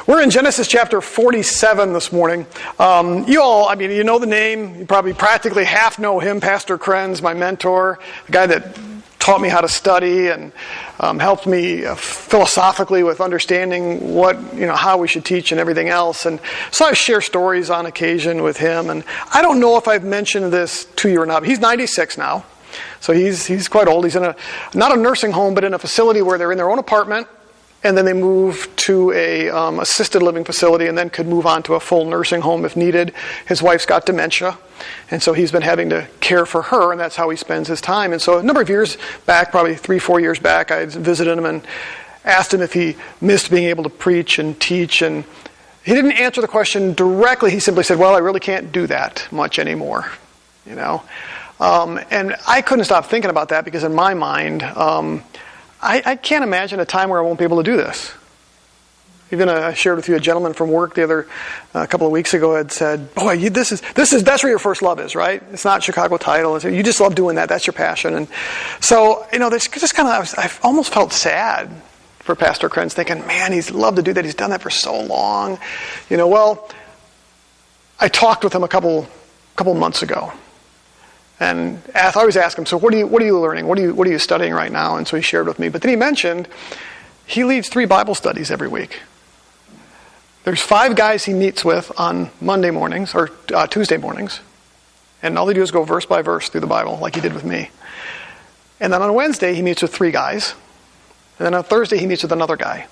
We're in Genesis chapter 47 this morning. You all, you know the name. You probably practically half know him, Pastor Krenz, my mentor, the guy that taught me how to study and helped me philosophically with understanding how we should teach and everything else. And so I share stories on occasion with him. And I don't know if I've mentioned this to you or not. But he's 96 now, so he's quite old. He's in not a nursing home, but in a facility where they're in their own apartment. And then they move to a assisted living facility and then could move on to a full nursing home if needed. His wife's got dementia, and so he's been having to care for her, and that's how he spends his time. And so a number of years back, probably 3-4 years back, I visited him and asked him if he missed being able to preach and teach. And he didn't answer the question directly. He simply said, well, I really can't do that much anymore, And I couldn't stop thinking about that because in my mind, I can't imagine a time where I won't be able to do this. Even I shared with you a gentleman from work a couple of weeks ago had said, "Boy, that's where your first love is, right? It's not Chicago Title. You just love doing that. That's your passion." And so, there's just kind of I've almost felt sad for Pastor Krenz, thinking, "Man, he's loved to do that. He's done that for so long." Well, I talked with him a couple months ago. And I always ask him, so what are you learning? What are you studying right now? And so he shared with me. But then he mentioned he leads 3 Bible studies every week. There's 5 guys he meets with on Monday mornings or Tuesday mornings. And all they do is go verse by verse through the Bible like he did with me. And then on Wednesday he meets with 3 guys. And then on Thursday he meets with another guy.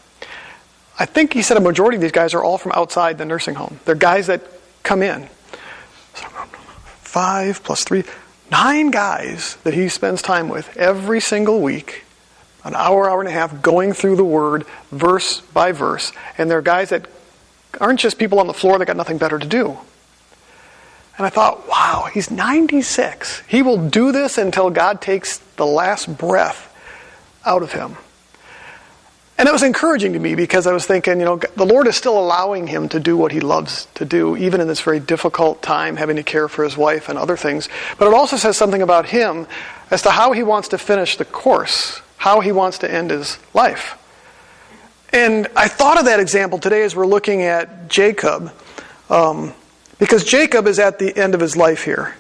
I think he said a majority of these guys are all from outside the nursing home. They're guys that come in. So 5 plus 3... 9 guys that he spends time with every single week, an hour and a half, going through the Word, verse by verse. And they're guys that aren't just people on the floor that got nothing better to do. And I thought, wow, he's 96. He will do this until God takes the last breath out of him. And it was encouraging to me because I was thinking, the Lord is still allowing him to do what he loves to do, even in this very difficult time, having to care for his wife and other things. But it also says something about him as to how he wants to finish the course, how he wants to end his life. And I thought of that example today as we're looking at Jacob, because Jacob is at the end of his life here.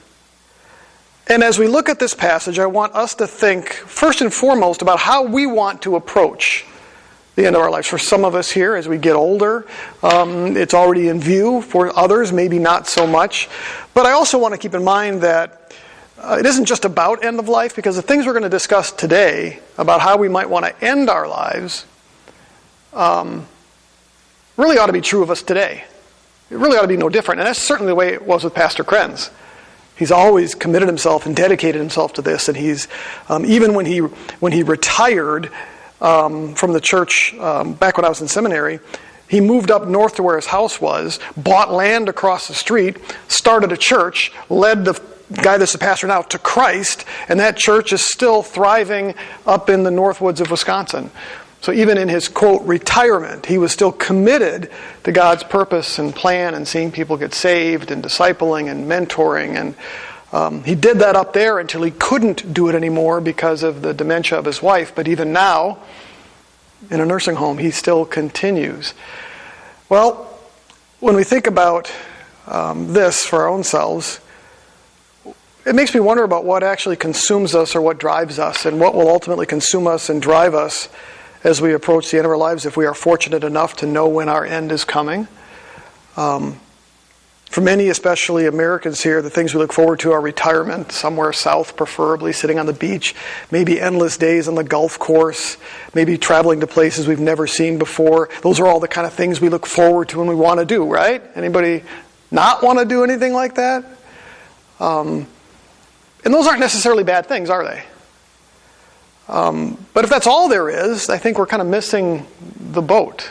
And as we look at this passage, I want us to think, first and foremost, about how we want to approach the end of our lives. For some of us here, as we get older, it's already in view. For others, maybe not so much. But I also want to keep in mind that it isn't just about end of life, because the things we're going to discuss today about how we might want to end our lives really ought to be true of us today. It really ought to be no different. And that's certainly the way it was with Pastor Krenz. He's always committed himself and dedicated himself to this. And he's even when he retired from the church back when I was in seminary, he moved up north to where his house was, bought land across the street, started a church, led the guy that's the pastor now to Christ, and that church is still thriving up in the north woods of Wisconsin. So even in his, quote, retirement, he was still committed to God's purpose and plan and seeing people get saved and discipling and mentoring. And he did that up there until he couldn't do it anymore because of the dementia of his wife. But even now, in a nursing home, he still continues. Well, when we think about this for our own selves, it makes me wonder about what actually consumes us or what drives us and what will ultimately consume us and drive us as we approach the end of our lives if we are fortunate enough to know when our end is coming. For many, especially Americans here, the things we look forward to are retirement, somewhere south preferably, sitting on the beach, maybe endless days on the golf course, maybe traveling to places we've never seen before. Those are all the kind of things we look forward to and we want to do, right? Anybody not want to do anything like that? And those aren't necessarily bad things, are they? But if that's all there is, I think we're kind of missing the boat.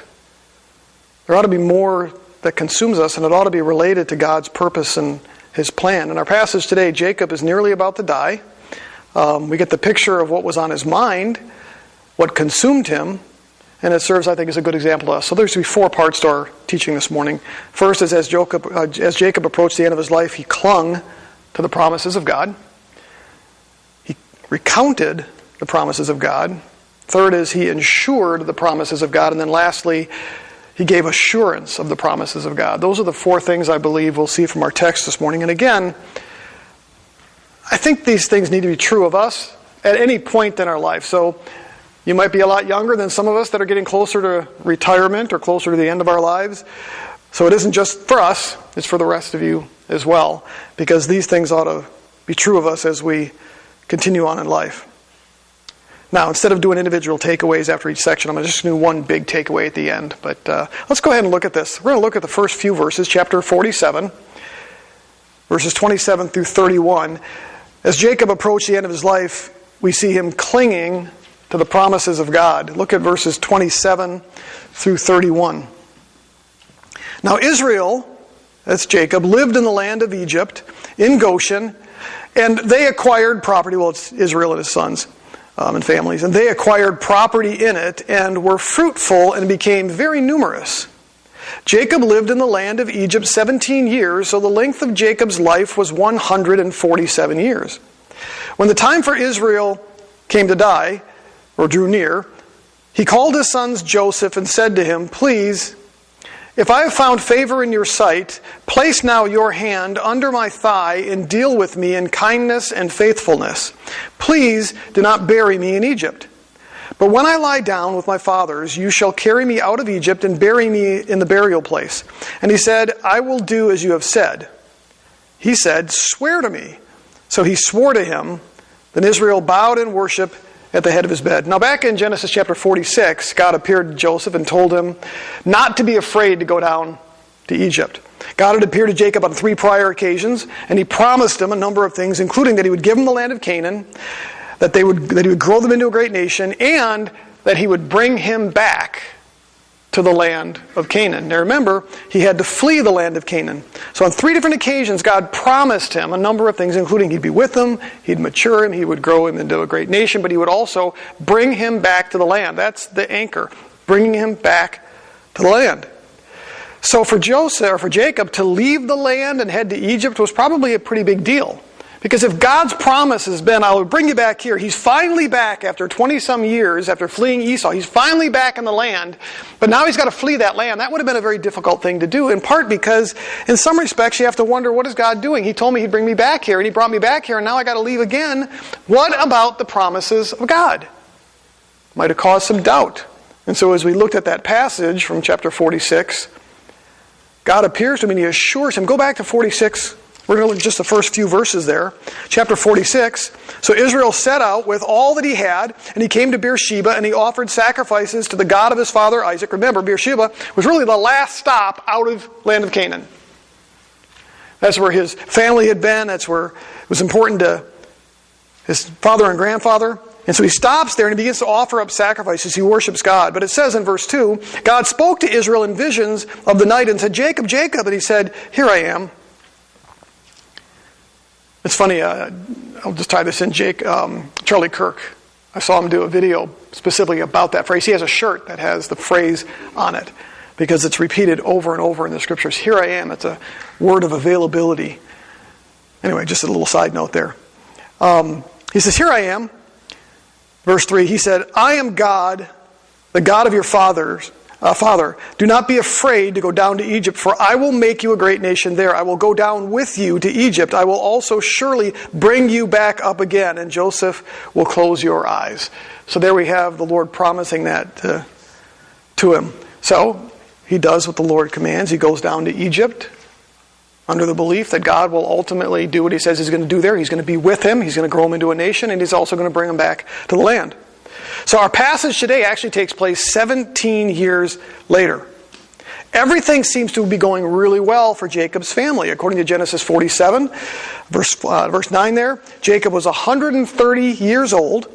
There ought to be more that consumes us, and it ought to be related to God's purpose and His plan. In our passage today, Jacob is nearly about to die. We get the picture of what was on his mind, what consumed him, and it serves, I think, as a good example to us. So there's going to be 4 parts to our teaching this morning. First is as Jacob approached the end of his life, he clung to the promises of God. He recounted the promises of God. Third is he ensured the promises of God. And then lastly, He gave assurance of the promises of God. Those are the four things I believe we'll see from our text this morning. And again, I think these things need to be true of us at any point in our life. So you might be a lot younger than some of us that are getting closer to retirement or closer to the end of our lives. So it isn't just for us, it's for the rest of you as well, because these things ought to be true of us as we continue on in life. Now, instead of doing individual takeaways after each section, I'm just going to do one big takeaway at the end. But let's go ahead and look at this. We're going to look at the first few verses, chapter 47, verses 27 through 31. As Jacob approached the end of his life, we see him clinging to the promises of God. Look at verses 27 through 31. Now Israel, that's Jacob, lived in the land of Egypt, in Goshen, and they acquired property. Well, it's Israel and his sons and families. And they acquired property in it and were fruitful and became very numerous. Jacob lived in the land of Egypt 17 years, so the length of Jacob's life was 147 years. When the time for Israel came to die, or drew near, he called his sons Joseph and said to him, "Please, if I have found favor in your sight, place now your hand under my thigh and deal with me in kindness and faithfulness. Please do not bury me in Egypt. But when I lie down with my fathers, you shall carry me out of Egypt and bury me in the burial place." And he said, "I will do as you have said." He said, "Swear to me." So he swore to him. Then Israel bowed in worship at the head of his bed. Now back in Genesis chapter 46, God appeared to Joseph and told him not to be afraid to go down to Egypt. God had appeared to Jacob on 3 prior occasions, and he promised him a number of things, including that he would give him the land of Canaan, that he would grow them into a great nation, and that he would bring him back to the land of Canaan. Now remember, he had to flee the land of Canaan. So on 3 different occasions, God promised him a number of things, including he'd be with him, he'd mature him, he would grow him into a great nation, but he would also bring him back to the land. That's the anchor, bringing him back to the land. So for Jacob to leave the land and head to Egypt was probably a pretty big deal. Because if God's promise has been, "I will bring you back here," he's finally back after 20-some years, after fleeing Esau. He's finally back in the land, but now he's got to flee that land. That would have been a very difficult thing to do, in part because, in some respects, you have to wonder, what is God doing? He told me he'd bring me back here, and he brought me back here, and now I got to leave again. What about the promises of God? Might have caused some doubt. And so as we looked at that passage from chapter 46, God appears to him and he assures him. Go back to 46. We're going to look at just the first few verses there. Chapter 46. So Israel set out with all that he had, and he came to Beersheba, and he offered sacrifices to the God of his father Isaac. Remember, Beersheba was really the last stop out of land of Canaan. That's where his family had been. That's where it was important to his father and grandfather. And so he stops there and he begins to offer up sacrifices. He worships God. But it says in verse 2, God spoke to Israel in visions of the night and said, "Jacob, Jacob." And he said, "Here I am." It's funny, I'll just tie this in. Charlie Kirk, I saw him do a video specifically about that phrase. He has a shirt that has the phrase on it because it's repeated over and over in the scriptures. Here I am. It's a word of availability. Anyway, just a little side note there. He says, "Here I am." Verse 3, he said, "I am God, the God of your Father. Do not be afraid to go down to Egypt, for I will make you a great nation there. I will go down with you to Egypt. I will also surely bring you back up again, and Joseph will close your eyes." So there we have the Lord promising that to him. So he does what the Lord commands. He goes down to Egypt under the belief that God will ultimately do what he says he's going to do there. He's going to be with him. He's going to grow him into a nation, and he's also going to bring him back to the land. So our passage today actually takes place 17 years later. Everything seems to be going really well for Jacob's family. According to Genesis 47, verse 9 there, Jacob was 130 years old.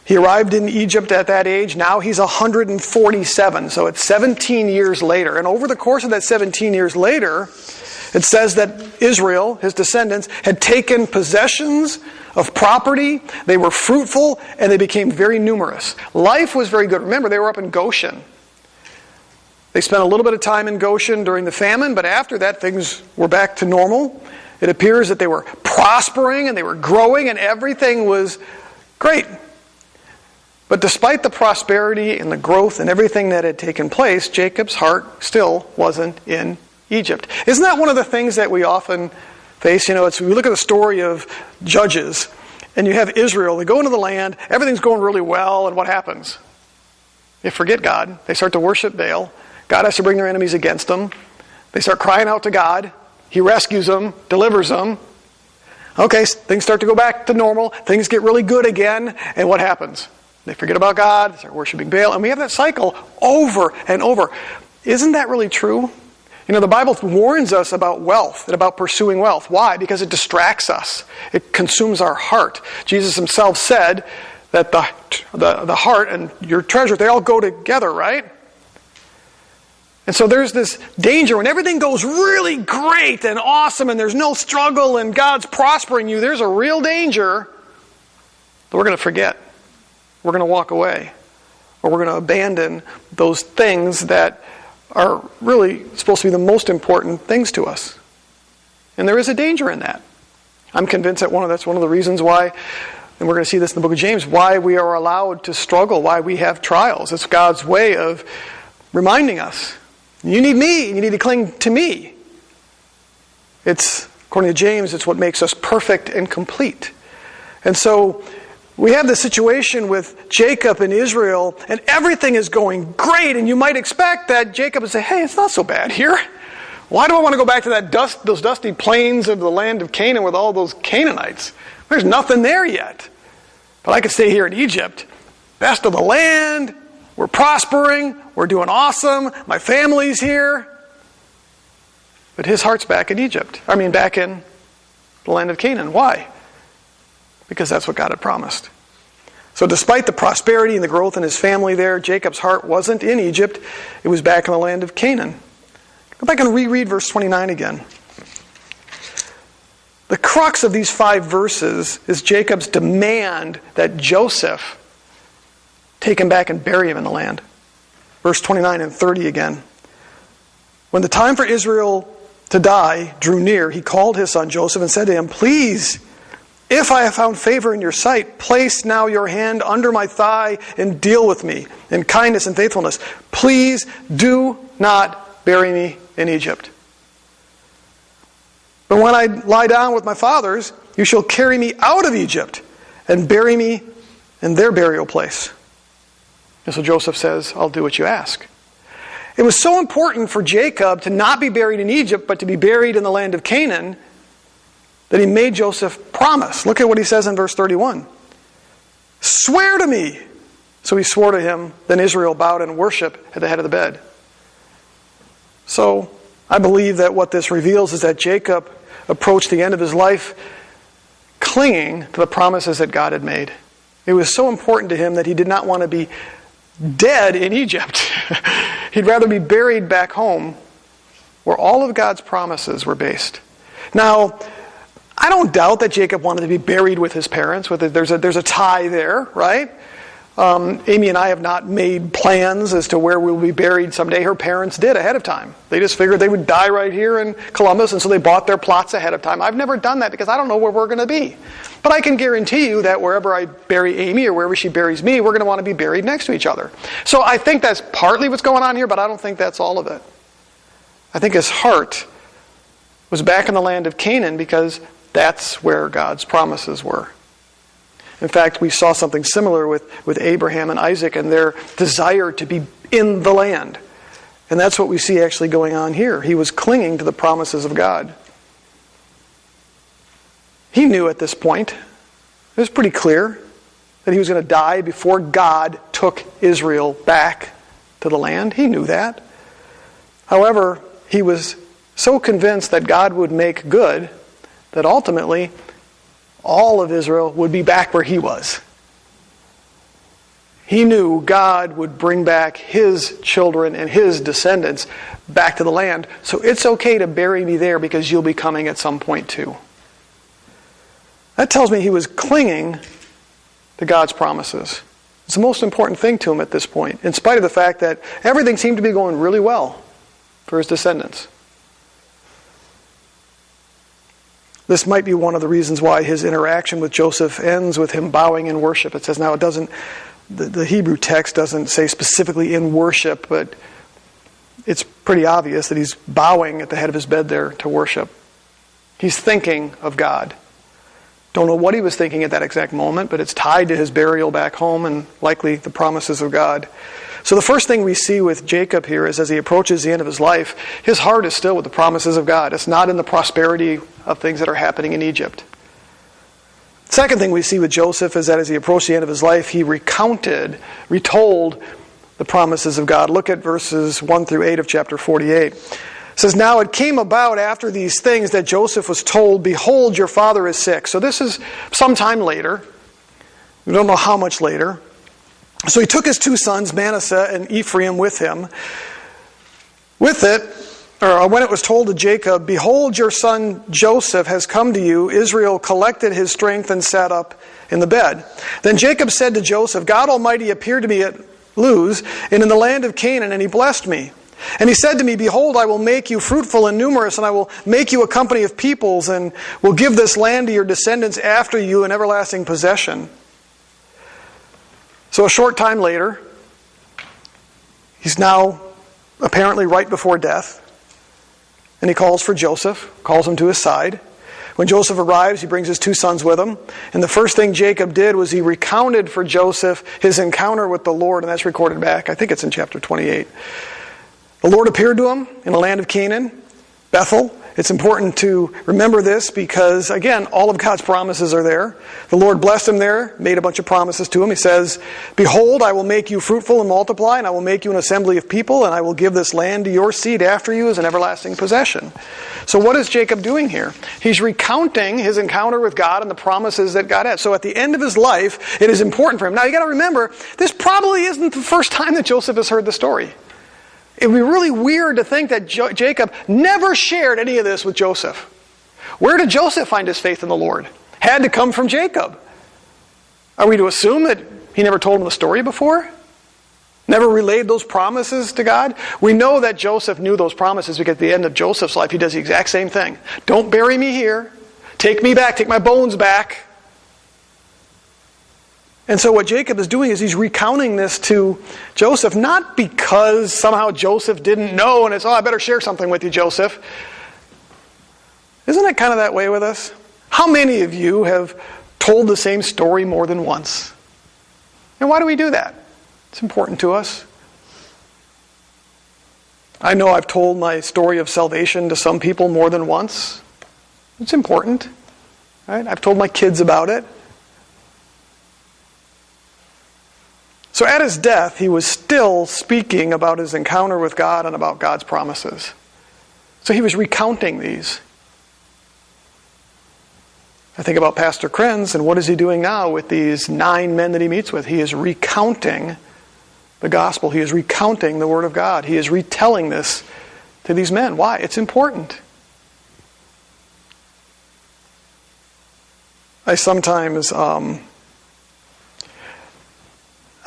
He arrived in Egypt at that age. Now he's 147, so it's 17 years later. And over the course of that 17 years later, it says that Israel, his descendants, had taken possessions of property. They were fruitful, and they became very numerous. Life was very good. Remember, they were up in Goshen. They spent a little bit of time in Goshen during the famine, but after that, things were back to normal. It appears that they were prospering, and they were growing, and everything was great. But despite the prosperity and the growth and everything that had taken place, Jacob's heart still wasn't in Egypt. Isn't that one of the things that we often face? We look at the story of Judges, and you have Israel. They go into the land, everything's going really well, and what happens? They forget God. They start to worship Baal. God has to bring their enemies against them. They start crying out to God. He rescues them, delivers them. Okay, things start to go back to normal. Things get really good again, and what happens? They forget about God, they start worshiping Baal, and we have that cycle over and over. Isn't that really true? The Bible warns us about wealth and about pursuing wealth. Why? Because it distracts us. It consumes our heart. Jesus himself said that the heart and your treasure, they all go together, right? And so there's this danger when everything goes really great and awesome and there's no struggle and God's prospering you, there's a real danger that we're going to forget. We're going to walk away. Or we're going to abandon those things that are really supposed to be the most important things to us. And there is a danger in that. I'm convinced that that's one of the reasons why, and we're going to see this in the book of James, why we are allowed to struggle, why we have trials. It's God's way of reminding us, you need me, and you need to cling to me. According to James, it's what makes us perfect and complete. And so we have this situation with Jacob and Israel, and everything is going great, and you might expect that Jacob would say, hey, it's not so bad here. Why do I want to go back to those dusty plains of the land of Canaan with all those Canaanites? There's nothing there yet. But I could stay here in Egypt. Best of the land, we're prospering, we're doing awesome, my family's here. But his heart's back in back in the land of Canaan. Why? Because that's what God had promised. So despite the prosperity and the growth in his family there, Jacob's heart wasn't in Egypt. It was back in the land of Canaan. Go back and reread verse 29 again. The crux of these 5 verses is Jacob's demand that Joseph take him back and bury him in the land. Verse 29 and 30 again. When the time for Israel to die drew near, he called his son Joseph and said to him, please, if I have found favor in your sight, place now your hand under my thigh and deal with me in kindness and faithfulness. Please do not bury me in Egypt. But when I lie down with my fathers, you shall carry me out of Egypt and bury me in their burial place. And so Joseph says, I'll do what you ask. It was so important for Jacob to not be buried in Egypt, but to be buried in the land of Canaan, that he made Joseph promise. Look at what he says in verse 31. Swear to me. So he swore to him. Then Israel bowed in worship at the head of the bed. So I believe that what this reveals is that Jacob approached the end of his life clinging to the promises that God had made. It was so important to him that he did not want to be dead in Egypt. He'd rather be buried back home where all of God's promises were based. Now, I don't doubt that Jacob wanted to be buried with his parents. There's a tie there, right? Amy and I have not made plans as to where we'll be buried someday. Her parents did ahead of time. They just figured they would die right here in Columbus, and so they bought their plots ahead of time. I've never done that because I don't know where we're going to be. But I can guarantee you that wherever I bury Amy or wherever she buries me, we're going to want to be buried next to each other. So I think that's partly what's going on here, but I don't think that's all of it. I think his heart was back in the land of Canaan because that's where God's promises were. In fact, we saw something similar with Abraham and Isaac and their desire to be in the land. And that's what we see actually going on here. He was clinging to the promises of God. He knew at this point, it was pretty clear, that he was going to die before God took Israel back to the land. He knew that. However, he was so convinced that God would make good that ultimately all of Israel would be back where he was. He knew God would bring back his children and his descendants back to the land. So it's okay to bury me there because you'll be coming at some point too. That tells me he was clinging to God's promises. It's the most important thing to him at this point, in spite of the fact that everything seemed to be going really well for his descendants. This might be one of the reasons why his interaction with Joseph ends with him bowing in worship. It says, now it doesn't the Hebrew text doesn't say specifically in worship, but it's pretty obvious that he's bowing at the head of his bed there to worship. He's thinking of God. Don't know what he was thinking at that exact moment, but it's tied to his burial back home and likely the promises of God. So the first thing we see with Jacob here is as he approaches the end of his life, his heart is still with the promises of God. It's not in the prosperity of things that are happening in Egypt. Second thing we see with Joseph is that as he approached the end of his life, he retold the promises of God. Look at verses 1 through 8 of chapter 48. It says, "Now it came about after these things that Joseph was told, 'Behold, your father is sick.'" So this is sometime later. We don't know how much later. So he took his 2 sons, Manasseh and Ephraim, with him. When it was told to Jacob, "Behold, your son Joseph has come to you," Israel collected his strength and sat up in the bed. Then Jacob said to Joseph, "God Almighty appeared to me at Luz and in the land of Canaan, and he blessed me. And he said to me, 'Behold, I will make you fruitful and numerous, and I will make you a company of peoples, and will give this land to your descendants after you in everlasting possession.'" So a short time later, he's now apparently right before death, and he calls for Joseph, calls him to his side. When Joseph arrives, he brings his 2 sons with him, and the first thing Jacob did was he recounted for Joseph his encounter with the Lord, and that's recorded back, I think it's in chapter 28. The Lord appeared to him in the land of Canaan, Bethel. It's important to remember this because, again, all of God's promises are there. The Lord blessed him there, made a bunch of promises to him. He says, "Behold, I will make you fruitful and multiply, and I will make you an assembly of people, and I will give this land to your seed after you as an everlasting possession." So what is Jacob doing here? He's recounting his encounter with God and the promises that God had. So at the end of his life, it is important for him. Now you got to remember, this probably isn't the first time that Joseph has heard the story. It would be really weird to think that Jacob never shared any of this with Joseph. Where did Joseph find his faith in the Lord? Had to come from Jacob. Are we to assume that he never told him the story before? Never relayed those promises to God? We know that Joseph knew those promises because at the end of Joseph's life, he does the exact same thing. Don't bury me here. Take me back. Take my bones back. And so what Jacob is doing is he's recounting this to Joseph, not because somehow Joseph didn't know and it's, I better share something with you, Joseph. Isn't it kind of that way with us? How many of you have told the same story more than once? And why do we do that? It's important to us. I know I've told my story of salvation to some people more than once. It's important. Right? I've told my kids about it. So at his death, he was still speaking about his encounter with God and about God's promises. So he was recounting these. I think about Pastor Krenz, and what is he doing now with these 9 men that he meets with? He is recounting the gospel. He is recounting the Word of God. He is retelling this to these men. Why? It's important. I sometimes...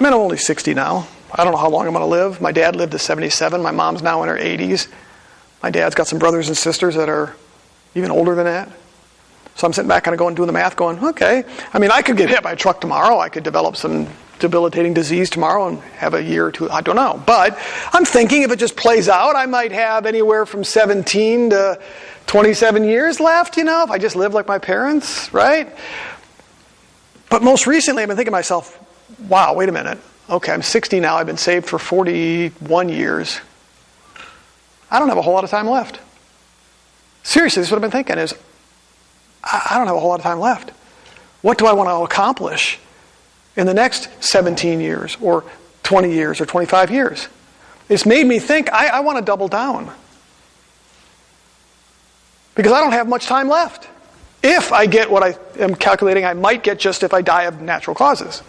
I'm only 60 now. I don't know how long I'm going to live. My dad lived to 77. My mom's now in her 80s. My dad's got some brothers and sisters that are even older than that. So I'm sitting back kind of doing the math going, okay. I could get hit by a truck tomorrow. I could develop some debilitating disease tomorrow and have a year or two. I don't know. But I'm thinking if it just plays out, I might have anywhere from 17 to 27 years left, if I just live like my parents, right? But most recently, I've been thinking to myself, wow, wait a minute. Okay, I'm 60 now. I've been saved for 41 years. I don't have a whole lot of time left. Seriously, this is what I've been thinking is, I don't have a whole lot of time left. What do I want to accomplish in the next 17 years or 20 years or 25 years? It's made me think I want to double down. Because I don't have much time left. If I get what I am calculating I might get just if I die of natural causes.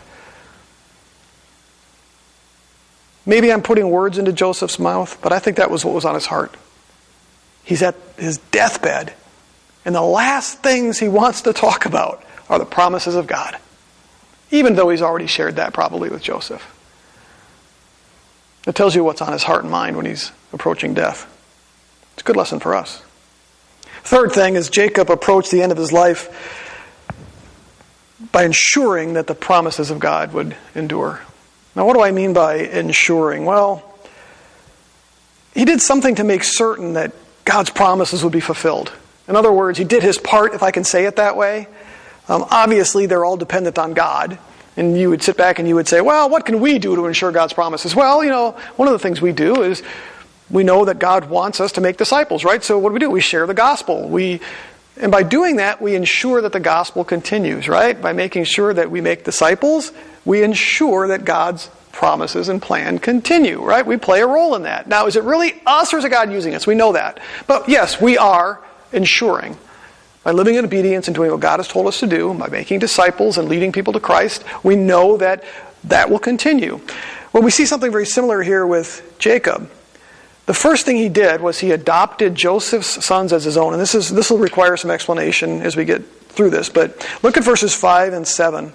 Maybe I'm putting words into Joseph's mouth, but I think that was what was on his heart. He's at his deathbed, and the last things he wants to talk about are the promises of God, even though he's already shared that probably with Joseph. It tells you what's on his heart and mind when he's approaching death. It's a good lesson for us. Third thing is Jacob approached the end of his life by ensuring that the promises of God would endure. Now, what do I mean by ensuring? Well, he did something to make certain that God's promises would be fulfilled. In other words, he did his part, if I can say it that way. Obviously, they're all dependent on God. And you would sit back and you would say, well, what can we do to ensure God's promises? Well, one of the things we do is we know that God wants us to make disciples, right? So what do? We share the gospel. And by doing that, we ensure that the gospel continues, right? By making sure that we make disciples, we ensure that God's promises and plan continue, right? We play a role in that. Now, is it really us or is it God using us? We know that. But yes, we are ensuring. By living in obedience and doing what God has told us to do, by making disciples and leading people to Christ, we know that that will continue. Well, we see something very similar here with Jacob. The first thing he did was he adopted Joseph's sons as his own. And this will require some explanation as we get through this. But look at verses 5 and 7.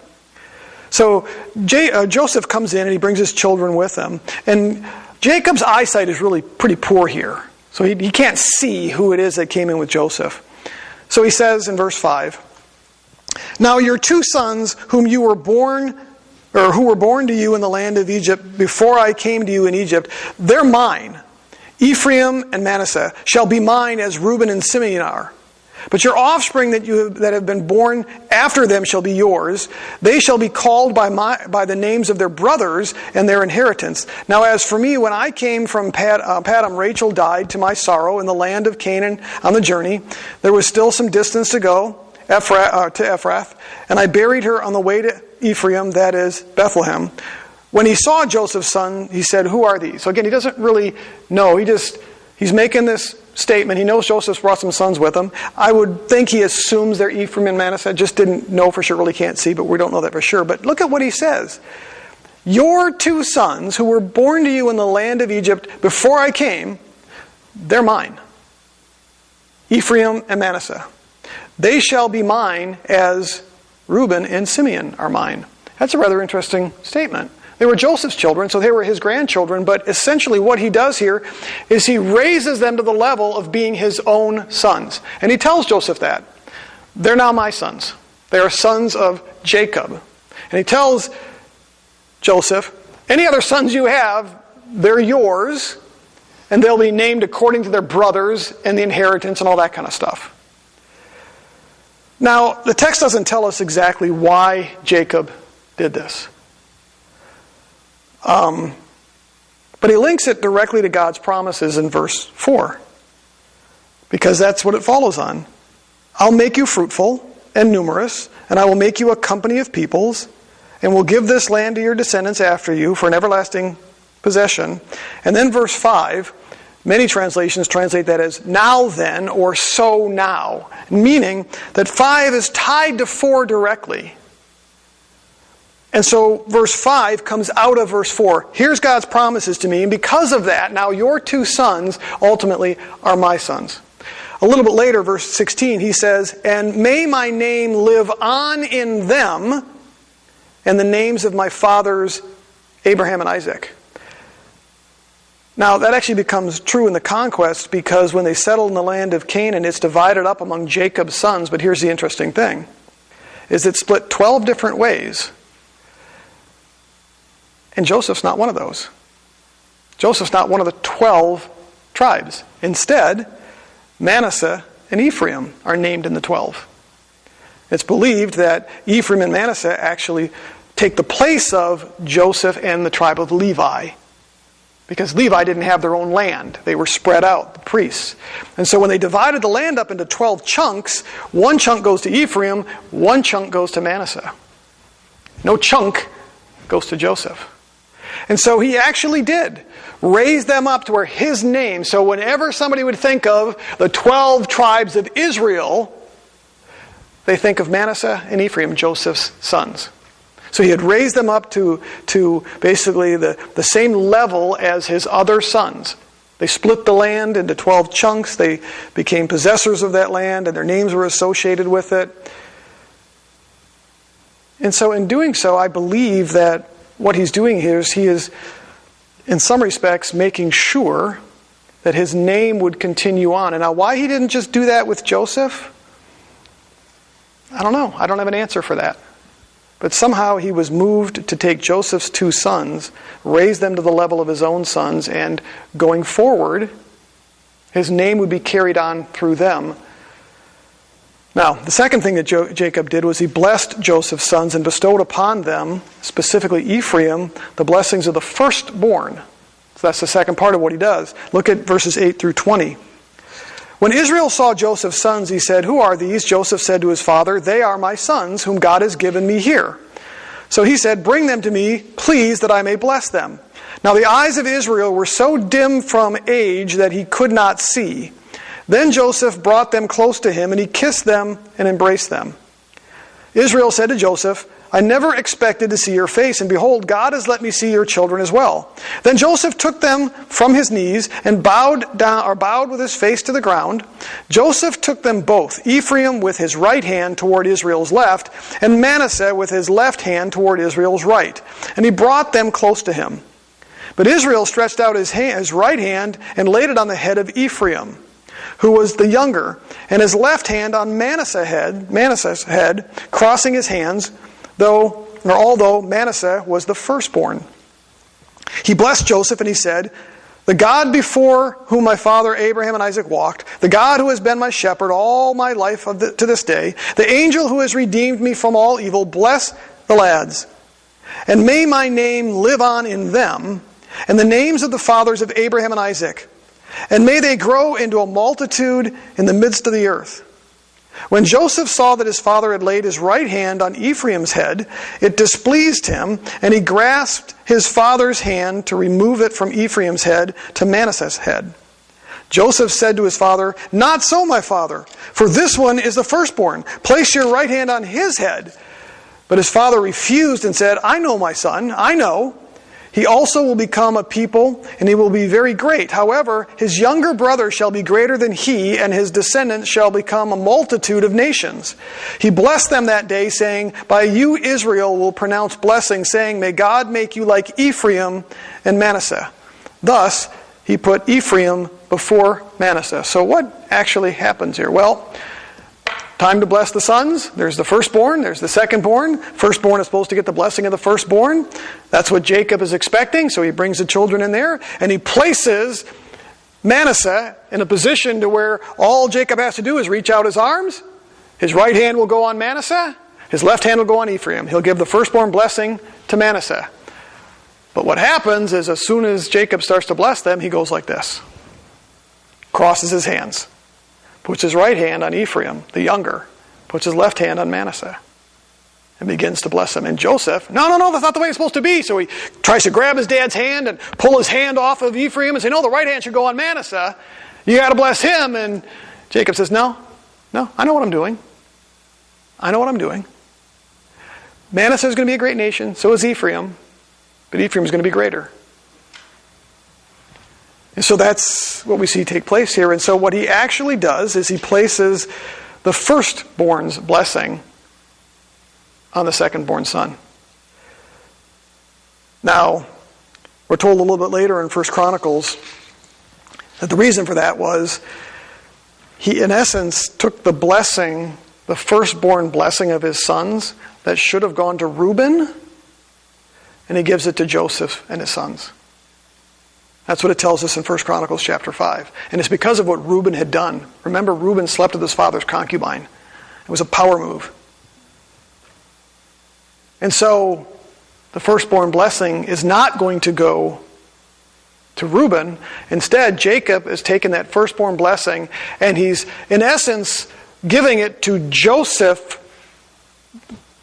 So Joseph comes in and he brings his children with him. And Jacob's eyesight is really pretty poor here. So he can't see who it is that came in with Joseph. So he says in verse 5, "Now your two sons who were born to you in the land of Egypt before I came to you in Egypt, they're mine. Ephraim and Manasseh shall be mine as Reuben and Simeon are. But your offspring that have been born after them shall be yours. They shall be called by the names of their brothers and their inheritance. Now as for me, when I came from Padam, Rachel died to my sorrow in the land of Canaan on the journey. There was still some distance to go to Ephrath, and I buried her on the way to Ephraim, that is Bethlehem. When he saw Joseph's son, he said, 'Who are these?'" So again, he doesn't really know. He's making this statement. He knows Joseph's brought some sons with him. I would think he assumes they're Ephraim and Manasseh. Just didn't know for sure, really can't see, but we don't know that for sure. But look at what he says. "Your two sons who were born to you in the land of Egypt before I came, they're mine. Ephraim and Manasseh. They shall be mine as Reuben and Simeon are mine." That's a rather interesting statement. They were Joseph's children, so they were his grandchildren, but essentially what he does here is he raises them to the level of being his own sons. And he tells Joseph that. They're now my sons. They are sons of Jacob. And he tells Joseph, any other sons you have, they're yours, and they'll be named according to their brothers and the inheritance and all that kind of stuff. Now, the text doesn't tell us exactly why Jacob did this. But he links it directly to God's promises in verse 4. Because that's what it follows on. "I'll make you fruitful and numerous, and I will make you a company of peoples, and will give this land to your descendants after you for an everlasting possession." And then verse 5, many translations translate that as "now then," or "so now," meaning that 5 is tied to 4 directly. And so verse 5 comes out of verse 4. Here's God's promises to me, and because of that, now your two sons ultimately are my sons. A little bit later, verse 16, he says, "And may my name live on in them, and the names of my fathers Abraham and Isaac." Now, that actually becomes true in the conquest, because when they settled in the land of Canaan, it's divided up among Jacob's sons. But here's the interesting thing, is it's split 12 different ways. And Joseph's not one of those. Joseph's not one of the 12 tribes. Instead, Manasseh and Ephraim are named in the 12. It's believed that Ephraim and Manasseh actually take the place of Joseph and the tribe of Levi. Because Levi didn't have their own land. They were spread out, the priests. And so when they divided the land up into 12 chunks, one chunk goes to Ephraim, one chunk goes to Manasseh. No chunk goes to Joseph. And so he actually did raise them up to where his name, so whenever somebody would think of the 12 tribes of Israel, they think of Manasseh and Ephraim, Joseph's sons. So he had raised them up to basically the same level as his other sons. They split the land into 12 chunks. They became possessors of that land, and their names were associated with it. And so in doing so, I believe that what he's doing here is he is, in some respects, making sure that his name would continue on. And now why he didn't just do that with Joseph, I don't know. I don't have an answer for that. But somehow he was moved to take Joseph's two sons, raise them to the level of his own sons, and going forward, his name would be carried on through them. Now, the second thing that Jacob did was he blessed Joseph's sons and bestowed upon them, specifically Ephraim, the blessings of the firstborn. So that's the second part of what he does. Look at verses 8 through 20. When Israel saw Joseph's sons, he said, "Who are these?" Joseph said to his father, "They are my sons, whom God has given me here." So he said, "Bring them to me, please, that I may bless them." Now the eyes of Israel were so dim from age that he could not see. Then Joseph brought them close to him, and he kissed them and embraced them. Israel said to Joseph, "I never expected to see your face, and behold, God has let me see your children as well." Then Joseph took them from his knees and bowed with his face to the ground. Joseph took them both, Ephraim with his right hand toward Israel's left, and Manasseh with his left hand toward Israel's right. And he brought them close to him. But Israel stretched out his right hand and laid it on the head of Ephraim, who was the younger, and his left hand on Manasseh's head, crossing his hands, although Manasseh was the firstborn. He blessed Joseph and he said, "The God before whom my father Abraham and Isaac walked, the God who has been my shepherd all my life to this day, the angel who has redeemed me from all evil, bless the lads. And may my name live on in them, and the names of the fathers of Abraham and Isaac. And may they grow into a multitude in the midst of the earth." When Joseph saw that his father had laid his right hand on Ephraim's head, it displeased him, and he grasped his father's hand to remove it from Ephraim's head to Manasseh's head. Joseph said to his father, "Not so, my father, for this one is the firstborn. Place your right hand on his head." But his father refused and said, "I know, my son, I know. He also will become a people, and he will be very great. However, his younger brother shall be greater than he, and his descendants shall become a multitude of nations." He blessed them that day, saying, "By you Israel will pronounce blessing, saying, may God make you like Ephraim and Manasseh." Thus, he put Ephraim before Manasseh. So what actually happens here? Well, time to bless the sons. There's the firstborn. There's the secondborn. Firstborn is supposed to get the blessing of the firstborn. That's what Jacob is expecting. So he brings the children in there. And he places Manasseh in a position to where all Jacob has to do is reach out his arms. His right hand will go on Manasseh. His left hand will go on Ephraim. He'll give the firstborn blessing to Manasseh. But what happens is as soon as Jacob starts to bless them, he goes like this. Crosses his hands. Puts his right hand on Ephraim, the younger. Puts his left hand on Manasseh. And begins to bless him. And Joseph, no, that's not the way it's supposed to be. So he tries to grab his dad's hand and pull his hand off of Ephraim and say, no, the right hand should go on Manasseh. You got to bless him. And Jacob says, no, I know what I'm doing. Manasseh is going to be a great nation. So is Ephraim. But Ephraim is going to be greater. And so that's what we see take place here. And so what he actually does is he places the firstborn's blessing on the secondborn son. Now, we're told a little bit later in 1 Chronicles that the reason for that was he, in essence, took the blessing, the firstborn blessing of his sons that should have gone to Reuben, and he gives it to Joseph and his sons. That's what it tells us in 1 Chronicles chapter 5. And it's because of what Reuben had done. Remember, Reuben slept with his father's concubine. It was a power move. And so, the firstborn blessing is not going to go to Reuben. Instead, Jacob is taking that firstborn blessing and he's, in essence, giving it to Joseph,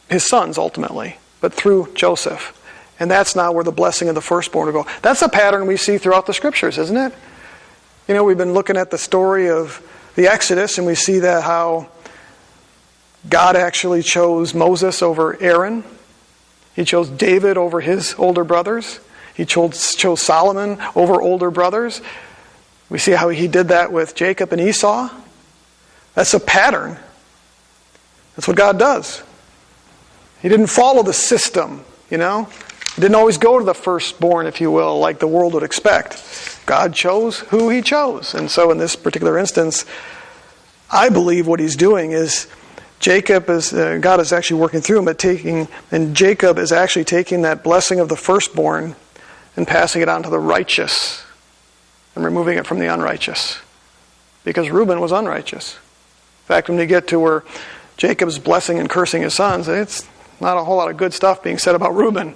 his sons ultimately, but through Joseph. And that's now where the blessing of the firstborn will go. That's a pattern we see throughout the scriptures, isn't it? You know, we've been looking at the story of the Exodus, and we see that how God actually chose Moses over Aaron. He chose David over his older brothers. He chose Solomon over older brothers. We see how he did that with Jacob and Esau. That's a pattern. That's what God does. He didn't follow the system, you know. He didn't always go to the firstborn, if you will, like the world would expect. God chose who he chose. And so in this particular instance, I believe what he's doing is Jacob is, God is actually working through him, and Jacob is actually taking that blessing of the firstborn and passing it on to the righteous and removing it from the unrighteous. Because Reuben was unrighteous. In fact, when you get to where Jacob's blessing and cursing his sons, it's not a whole lot of good stuff being said about Reuben,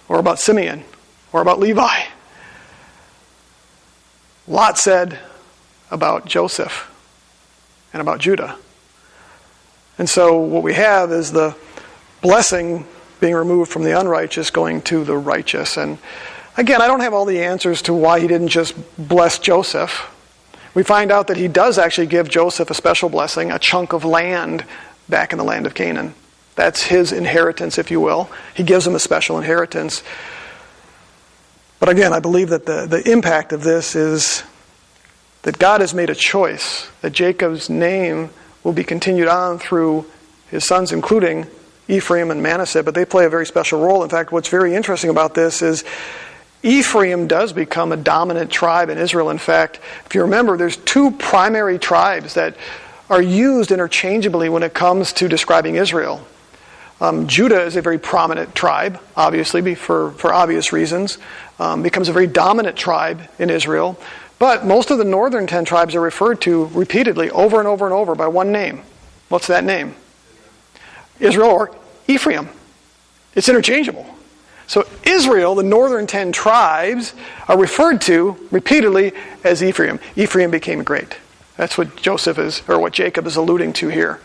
or about Simeon, or about Levi. A lot said about Joseph and about Judah. And so what we have is the blessing being removed from the unrighteous going to the righteous. And again, I don't have all the answers to why he didn't just bless Joseph. We find out that he does actually give Joseph a special blessing, a chunk of land back in the land of Canaan. That's his inheritance, if you will. He gives him a special inheritance. But again, I believe that the impact of this is that God has made a choice, that Jacob's name will be continued on through his sons, including Ephraim and Manasseh, but they play a very special role. In fact, what's very interesting about this is Ephraim does become a dominant tribe in Israel. In fact, if you remember, there's two primary tribes that are used interchangeably when it comes to describing Israel. Judah is a very prominent tribe, obviously, for obvious reasons. Becomes a very dominant tribe in Israel. But most of the northern 10 tribes are referred to repeatedly over and over and over by one name. What's that name? Israel or Ephraim. It's interchangeable. So Israel, the northern 10 tribes, are referred to repeatedly as Ephraim. Ephraim became great. That's what what Jacob is alluding to here.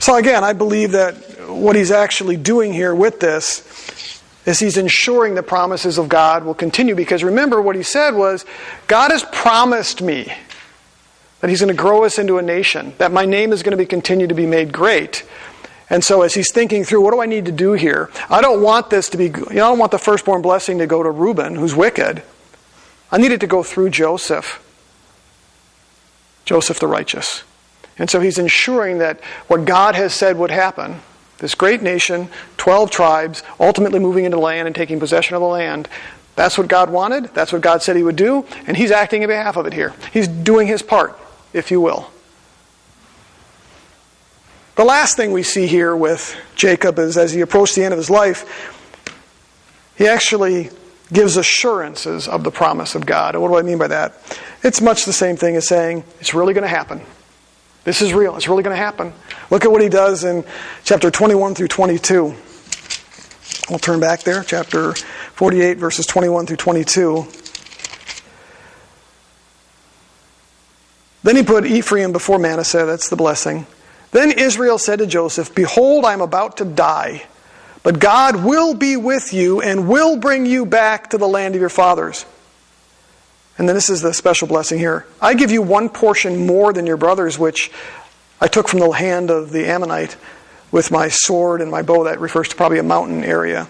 So again, I believe that what he's actually doing here with this is he's ensuring the promises of God will continue. Because remember, what he said was, God has promised me that he's going to grow us into a nation, that my name is going to continue to be made great. And so as he's thinking through, what do I need to do here? I don't want this to be, I don't want the firstborn blessing to go to Reuben, who's wicked. I need it to go through Joseph the righteous. And so he's ensuring that what God has said would happen, this great nation, 12 tribes, ultimately moving into land and taking possession of the land, that's what God wanted, that's what God said he would do, and he's acting on behalf of it here. He's doing his part, if you will. The last thing we see here with Jacob is, as he approached the end of his life, he actually gives assurances of the promise of God. And what do I mean by that? It's much the same thing as saying, it's really going to happen. This is real. It's really going to happen. Look at what he does in chapter 21 through 22. We'll turn back there. Chapter 48, verses 21 through 22. Then he put Ephraim before Manasseh. That's the blessing. Then Israel said to Joseph, Behold, I am about to die, but God will be with you and will bring you back to the land of your fathers. And then this is the special blessing here. I give you one portion more than your brothers, which I took from the hand of the Ammonite with my sword and my bow. That refers to probably a mountain area.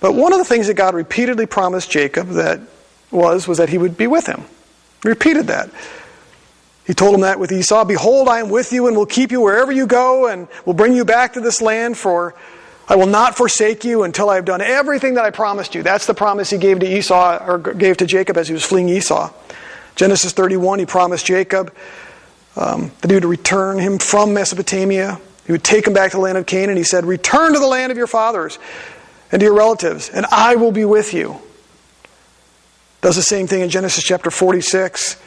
But one of the things that God repeatedly promised Jacob was that he would be with him. He repeated that. He told him that with Esau. Behold, I am with you and will keep you wherever you go and will bring you back to this land, for I will not forsake you until I have done everything that I promised you. That's the promise he gave to Esau, or gave to Jacob as he was fleeing Esau. Genesis 31, he promised Jacob that he would return him from Mesopotamia. He would take him back to the land of Canaan. He said, Return to the land of your fathers and to your relatives, and I will be with you. Does the same thing in Genesis chapter 46.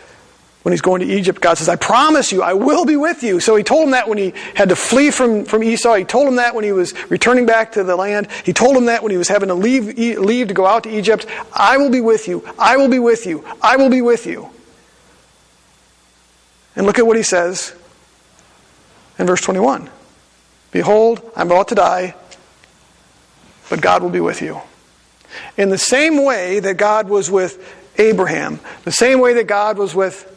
When he's going to Egypt, God says, I promise you, I will be with you. So he told him that when he had to flee from Esau. He told him that when he was returning back to the land. He told him that when he was having to leave to go out to Egypt. I will be with you. I will be with you. I will be with you. And look at what he says in verse 21. Behold, I'm about to die, but God will be with you. In the same way that God was with Abraham, the same way that God was with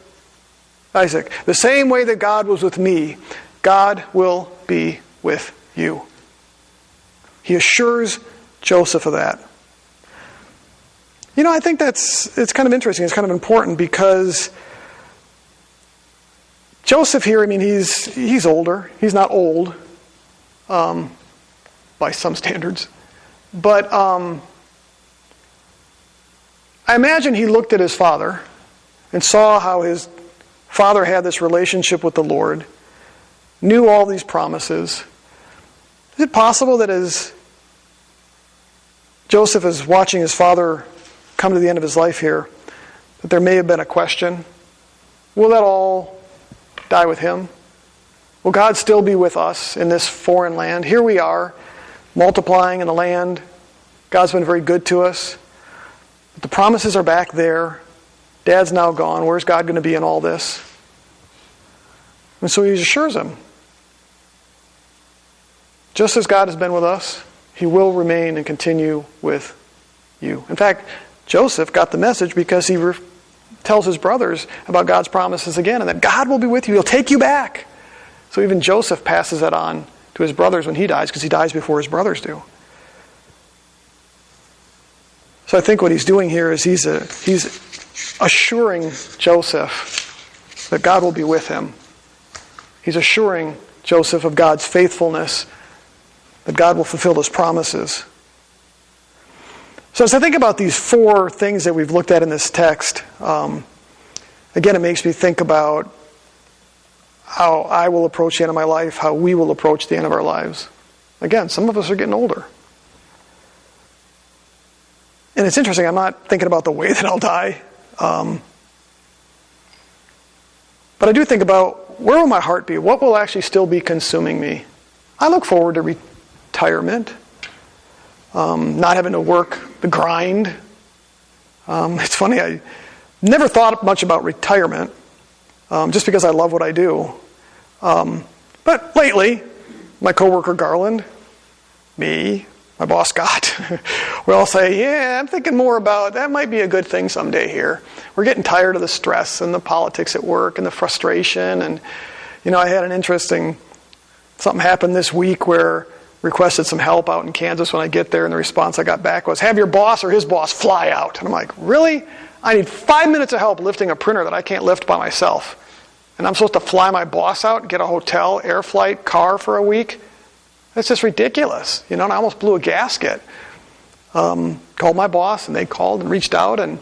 Isaac, the same way that God was with me, God will be with you. He assures Joseph of that. I think it's kind of interesting. It's kind of important because Joseph here, he's older. He's not old by some standards. But I imagine he looked at his father and saw how his father had this relationship with the Lord. knew all these promises. Is it possible that as Joseph is watching his father come to the end of his life here, that there may have been a question? Will that all die with him? Will God still be with us in this foreign land? Here we are, multiplying in the land. God's been very good to us. But the promises are back there. Dad's now gone. Where's God going to be in all this? And so he assures him, just as God has been with us, he will remain and continue with you. In fact, Joseph got the message because he tells his brothers about God's promises again, and that God will be with you. He'll take you back. So even Joseph passes that on to his brothers when he dies, because he dies before his brothers do. So I think what he's doing here is he's assuring Joseph that God will be with him. He's assuring Joseph of God's faithfulness, that God will fulfill his promises. So as I think about these four things that we've looked at in this text, again, it makes me think about how I will approach the end of my life, how we will approach the end of our lives. Again, some of us are getting older. And it's interesting, I'm not thinking about the way that I'll die. But I do think about, where will my heart be? What will actually still be consuming me? I look forward to retirement. Not having to work the grind. It's funny, I never thought much about retirement, just because I love what I do. But lately, my coworker Garland, me, my boss Scott, we all say, yeah, I'm thinking more about, that might be a good thing someday here. We're getting tired of the stress and the politics at work and the frustration. And, I had an interesting, something happened this week where requested some help out in Kansas when I get there, and the response I got back was, have your boss or his boss fly out. And I'm like, really? I need 5 minutes of help lifting a printer that I can't lift by myself. And I'm supposed to fly my boss out, get a hotel, air flight, car for a week? That's just ridiculous. And I almost blew a gasket. Called my boss, and they called and reached out, and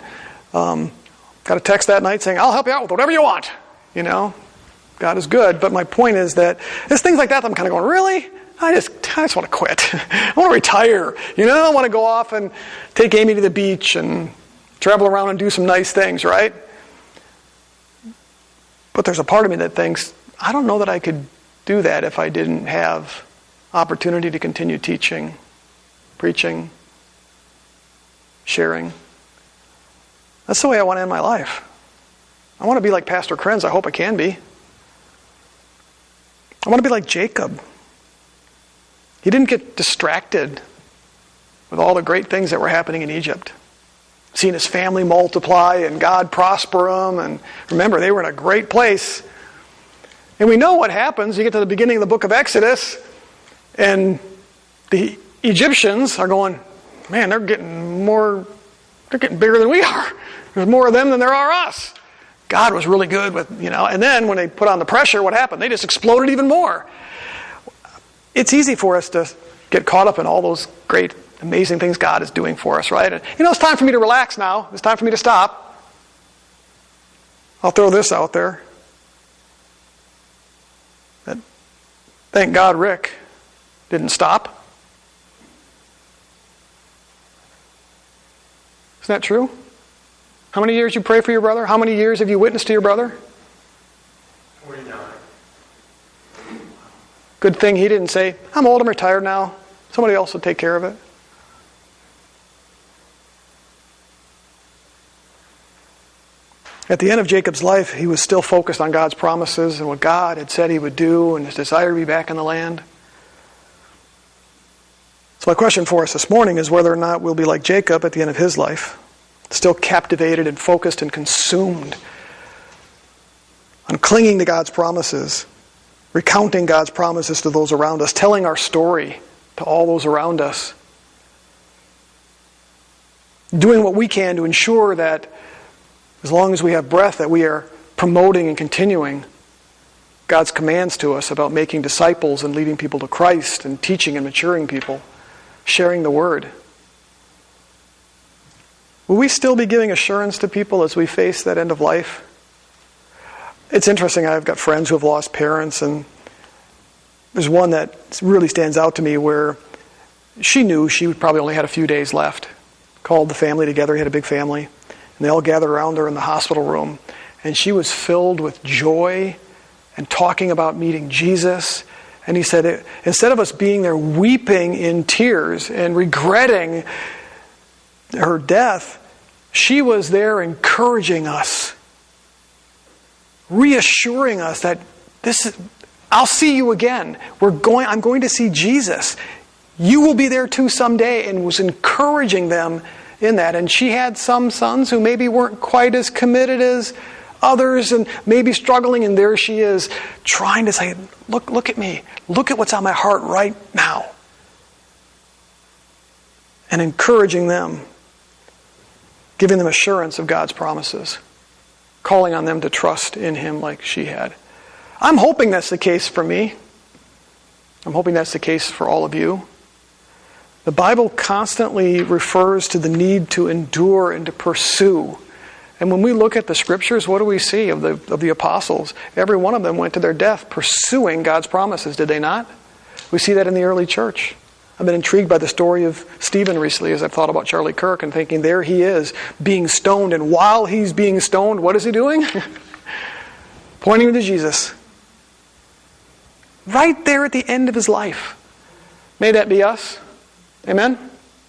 got a text that night saying, I'll help you out with whatever you want. God is good. But my point is that there's things like that I'm kind of going, really? I just want to quit. I want to retire. I want to go off and take Amy to the beach and travel around and do some nice things, right? But there's a part of me that thinks, I don't know that I could do that if I didn't have opportunity to continue teaching, preaching, sharing. That's the way I want to end my life. I want to be like Pastor Krenz. I hope I can be. I want to be like Jacob. He didn't get distracted with all the great things that were happening in Egypt. Seeing his family multiply and God prosper them. And remember, they were in a great place. And we know what happens. You get to the beginning of the book of Exodus, and the Egyptians are going, man, they're getting bigger than we are. There's more of them than there are us. God was really good with, and then when they put on the pressure, what happened? They just exploded even more. It's easy for us to get caught up in all those great, amazing things God is doing for us, right? And, it's time for me to relax now. It's time for me to stop. I'll throw this out there. That, thank God Rick didn't stop. Isn't that true? How many years you pray for your brother? How many years have you witnessed to your brother? 49. Good thing he didn't say, I'm old, I'm retired now. Somebody else will take care of it. At the end of Jacob's life, he was still focused on God's promises and what God had said he would do and his desire to be back in the land. So my question for us this morning is whether or not we'll be like Jacob at the end of his life, still captivated and focused and consumed on clinging to God's promises, recounting God's promises to those around us, telling our story to all those around us, doing what we can to ensure that as long as we have breath, that we are promoting and continuing God's commands to us about making disciples and leading people to Christ and teaching and maturing people, sharing the Word. Will we still be giving assurance to people as we face that end of life? It's interesting, I've got friends who have lost parents, and there's one that really stands out to me where she knew she probably only had a few days left. Called the family together, he had a big family, and they all gathered around her in the hospital room. And she was filled with joy and talking about meeting Jesus. And he said, instead of us being there weeping in tears and regretting her death, she was there encouraging us, reassuring us that I'll see you again. I'm going to see Jesus. You will be there too someday, and was encouraging them in that. And she had some sons who maybe weren't quite as committed as others and maybe struggling, and there she is trying to say, look at me. Look at what's on my heart right now. And encouraging them, giving them assurance of God's promises, calling on them to trust in Him like she had. I'm hoping that's the case for me. I'm hoping that's the case for all of you. The Bible constantly refers to the need to endure and to pursue. And when we look at the Scriptures, what do we see of the apostles? Every one of them went to their death pursuing God's promises, did they not? We see that in the early church. I've been intrigued by the story of Stephen recently as I've thought about Charlie Kirk and thinking, there he is, being stoned. And while he's being stoned, what is he doing? Pointing to Jesus. Right there at the end of his life. May that be us. Amen?